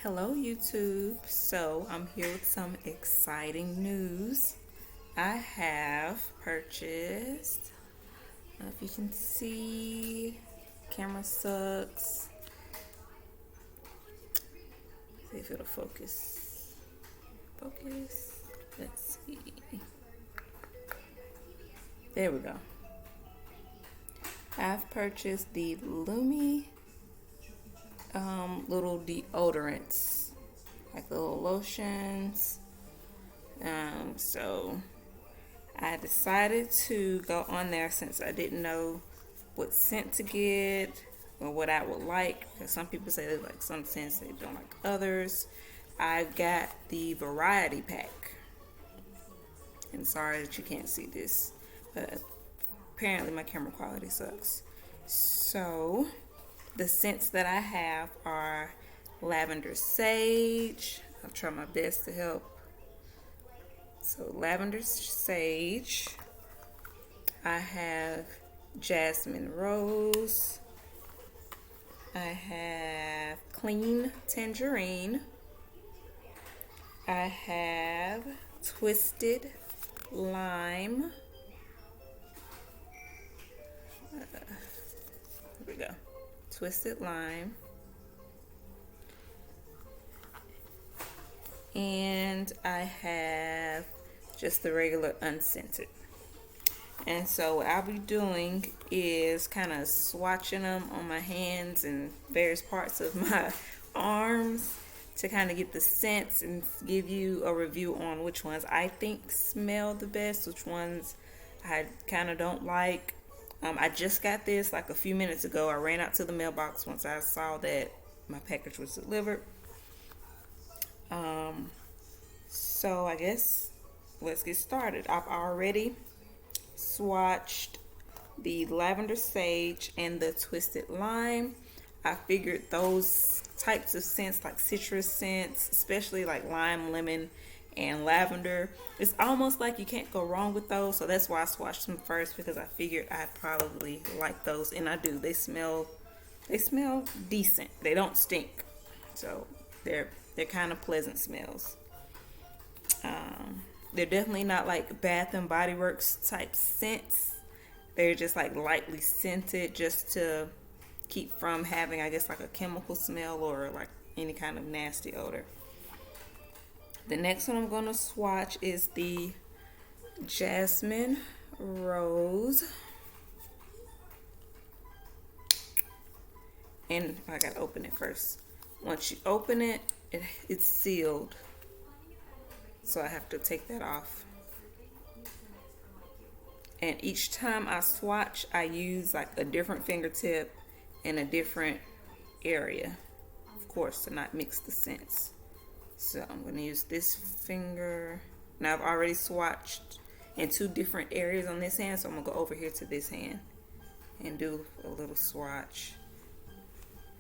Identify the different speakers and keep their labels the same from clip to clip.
Speaker 1: Hello YouTube. So I'm here with some exciting news. I have purchased, I don't know if you can see, camera sucks. See if it'll focus. Focus. Let's see. There we go. I've purchased the Lume little deodorants, like little lotions. So I decided to go on there since I didn't know what scent to get or what I would like. Because some people say they like some scents, they don't like others. I got the variety pack. And sorry that you can't see this, but apparently my camera quality sucks. So the scents that I have are lavender sage. I'll try my best to help. So lavender sage. I have Jasmine Rose. I have clean tangerine. I have twisted lime. Here we go. Twisted lime. And I have just the regular unscented. And so what I'll be doing is kind of swatching them on my hands and various parts of my arms to kind of get the scents and give you a review on which ones I think smell the best, which ones I kind of don't like. I just got this like a few minutes ago. I ran out to the mailbox once I saw that my package was delivered. So I guess let's get started. I've already swatched the lavender sage and the twisted lime. I figured those types of scents, like citrus scents, especially like lime, lemon, and lavender, it's almost like you can't go wrong with those. So that's why I swatched them first, because I figured I'd probably like those, and I do. They smell decent. They don't stink, so they're kind of pleasant smells. They're definitely not like Bath and Body Works type scents. They're just like lightly scented, just to keep from having, I guess, like a chemical smell or like any kind of nasty odor. The next one I'm going to swatch is the Jasmine Rose. And I got to open it first. Once you open it, it's sealed. So I have to take that off. And each time I swatch, I use like a different fingertip in a different area, of course, to not mix the scents. So I'm going to use this finger. Now I've already swatched in two different areas on this hand, so I'm going to go over here to this hand and do a little swatch.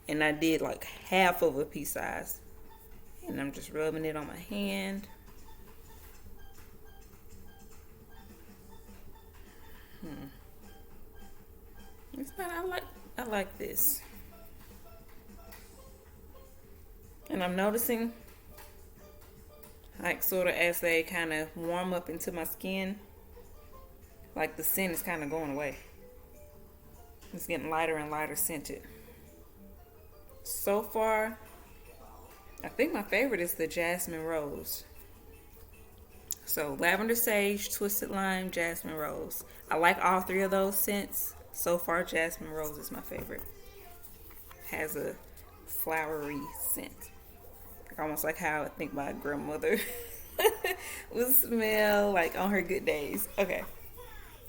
Speaker 1: And I did like half of a pea size. And I'm just rubbing it on my hand. It's not, I like this. And I'm noticing, like, sort of as they kind of warm up into my skin, like the scent is kind of going away. It's getting lighter and lighter scented. So far, I think my favorite is the Jasmine Rose. So lavender sage, twisted lime, Jasmine Rose. I like all three of those scents. So far, Jasmine Rose is my favorite. Has a flowery scent. Almost like how I think my grandmother would smell like on her good days. Okay.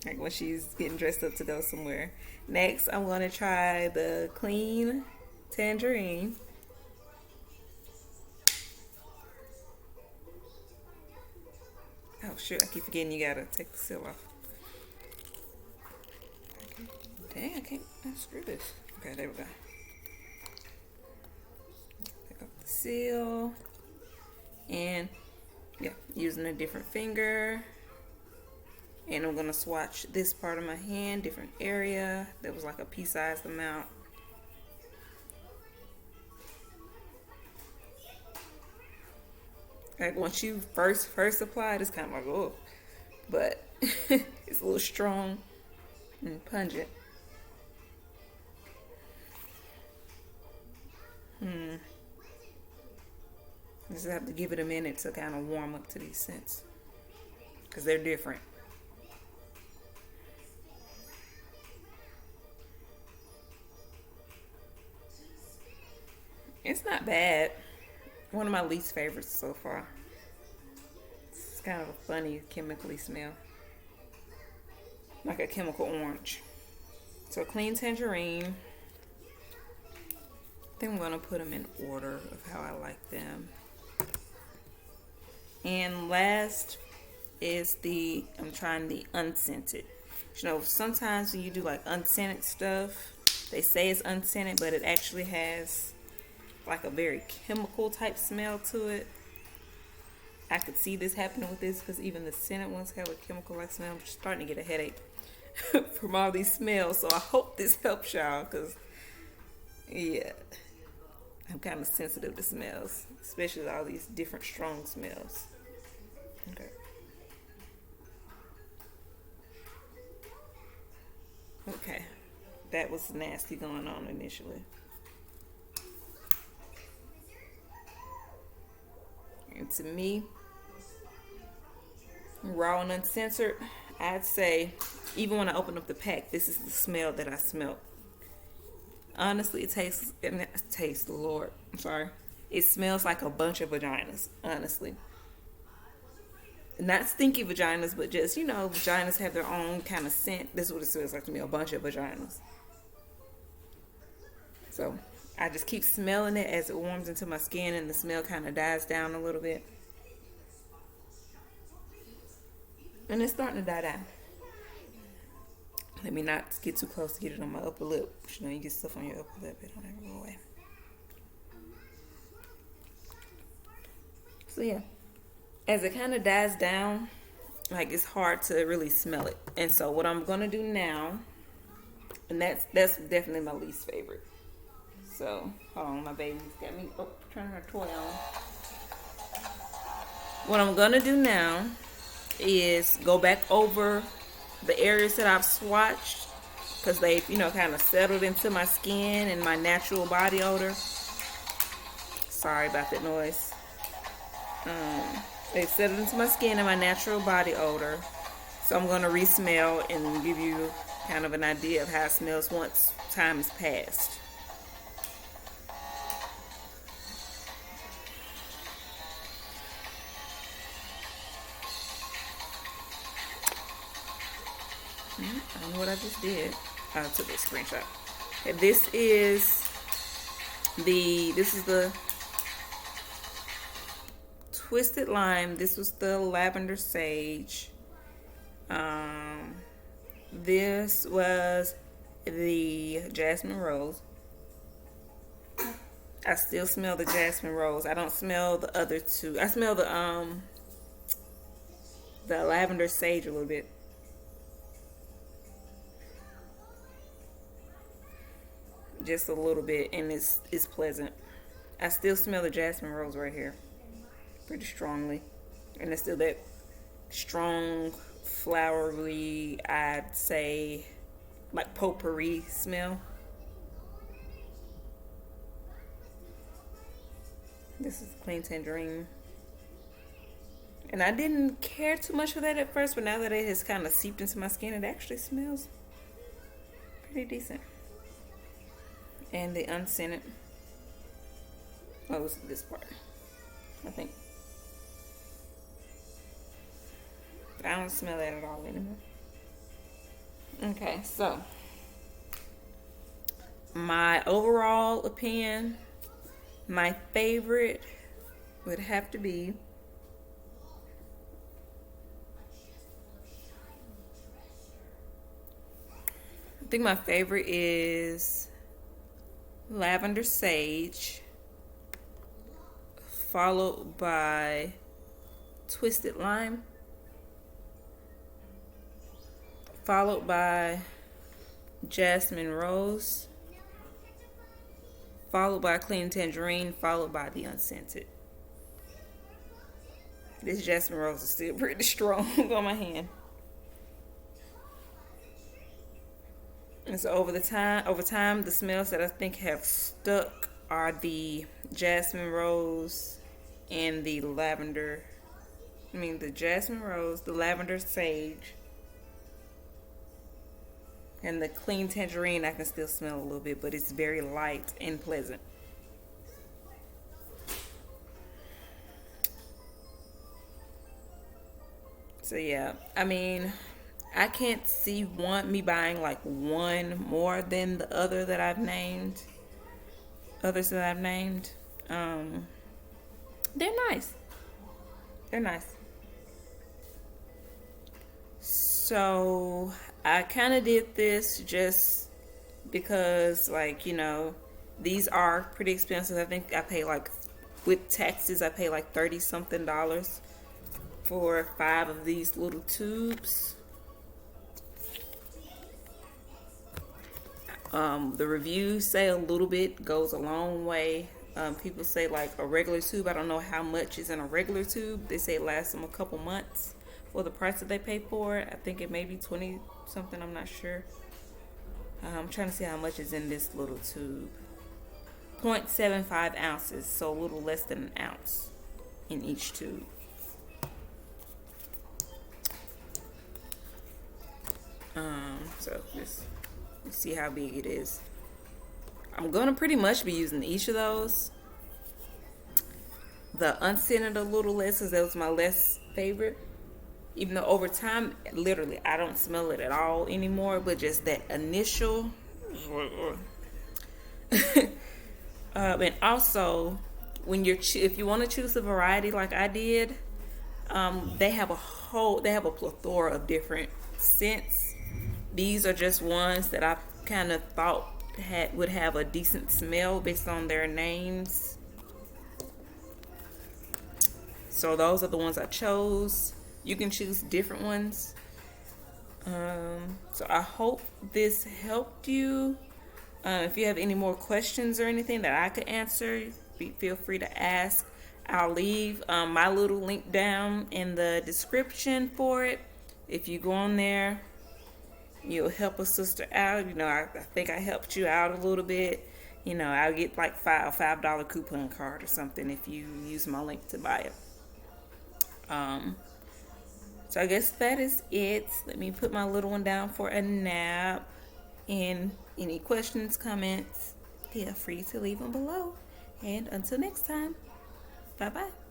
Speaker 1: Like when she's getting dressed up to go somewhere. Next, I'm going to try the clean tangerine. Oh, shoot. I keep forgetting you got to take the seal off. Okay. Dang, I can't unscrew this. Okay, there we go. Pick up the seal. And, yeah, using a different finger. And I'm going to swatch this part of my hand, different area. That was like a pea-sized amount. Like once you first apply it, it's kind of like, oh, but it's a little strong and pungent. Just have to give it a minute to kind of warm up to these scents because they're different. It's not bad. One of my least favorites so far. It's kind of a funny chemically smell, like a chemical orange. So clean tangerine. I think I'm gonna put them in order of how I like them. And last is I'm trying the unscented. You know, sometimes when you do like unscented stuff, they say it's unscented, but it actually has like a very chemical type smell to it. I could see this happening with this because even the scented ones have a chemical like smell. I'm just starting to get a headache from all these smells. So I hope this helps y'all because, yeah, I'm kind of sensitive to smells, especially all these different strong smells. Okay. Okay. That was nasty going on initially. And to me, raw and uncensored, I'd say, even when I open up the pack, this is the smell that I smelled. Honestly, it tastes, Lord, I'm sorry. It smells like a bunch of vaginas, honestly. Not stinky vaginas, but just, vaginas have their own kind of scent. This is what it smells like to me, a bunch of vaginas. So I just keep smelling it as it warms into my skin and the smell kind of dies down a little bit. And it's starting to die down. Let me not get too close to get it on my upper lip. You get stuff on your upper lip, it don't ever go away. So yeah, as it kind of dies down, like it's hard to really smell it. And so what I'm gonna do now, and that's definitely my least favorite. So hold on, my baby's got me turning her toy on. What I'm gonna do now is go back over the areas that I've swatched because they've kind of settled into my skin and my natural body odor. Sorry about that noise. They've settled into my skin and my natural body odor, so I'm going to re-smell and give you kind of an idea of how it smells once time has passed. I don't know what I just did. I took a screenshot. Okay, this is the Twisted Lime. This was the Lavender Sage. This was the Jasmine Rose. I still smell the Jasmine Rose. I don't smell the other two. I smell the Lavender Sage a little bit. Just a little bit, and it's pleasant. I still smell the Jasmine Rose right here pretty strongly, and it's still that strong, flowery, I'd say like potpourri smell. This is Clean Tangerine, and I didn't care too much for that at first, but now that it has kind of seeped into my skin, it actually smells pretty decent. And the Unscented. Oh, it was this part, I think. But I don't smell that at all anymore. Okay, so my overall opinion, my favorite would have to be I think my favorite is Lavender Sage, followed by Twisted Lime, followed by Jasmine Rose, followed by Clean Tangerine, followed by the Unscented. This Jasmine Rose is still pretty strong on my hand. And so over time, the smells that I think have stuck are the Jasmine Rose and the lavender. The Jasmine Rose, the lavender sage, and the clean tangerine. I can still smell a little bit, but it's very light and pleasant. So yeah, I can't see me buying like one more than the others that I've named. They're nice. They're nice. So I kind of did this just because, like, these are pretty expensive. I think I pay like, with taxes, I pay like $30 something for 5 of these little tubes. The reviews say a little bit goes a long way. People say like a regular tube. I don't know how much is in a regular tube. They say it lasts them a couple months for the price that they pay for it. I think it may be 20 something. I'm not sure. I'm trying to see how much is in this little tube. 0.75 ounces, so a little less than an ounce in each tube. So just see how big it is. I'm gonna pretty much be using each of those. The Unscented a little less because that was my less favorite. Even though over time, literally, I don't smell it at all anymore. But just that initial. And also, if you want to choose a variety like I did, they have a plethora of different scents. These are just ones that I kind of thought would have a decent smell based on their names. So those are the ones I chose. You can choose different ones. So I hope this helped you. If you have any more questions or anything that I could answer, feel free to ask. I'll leave my little link down in the description for it. If you go on there, you'll help a sister out. I think I helped you out a little bit. I'll get like $5 coupon card or something if you use my link to buy it. So I guess that is it. Let me put my little one down for a nap. And any questions, comments, feel free to leave them below. And until next time, bye-bye.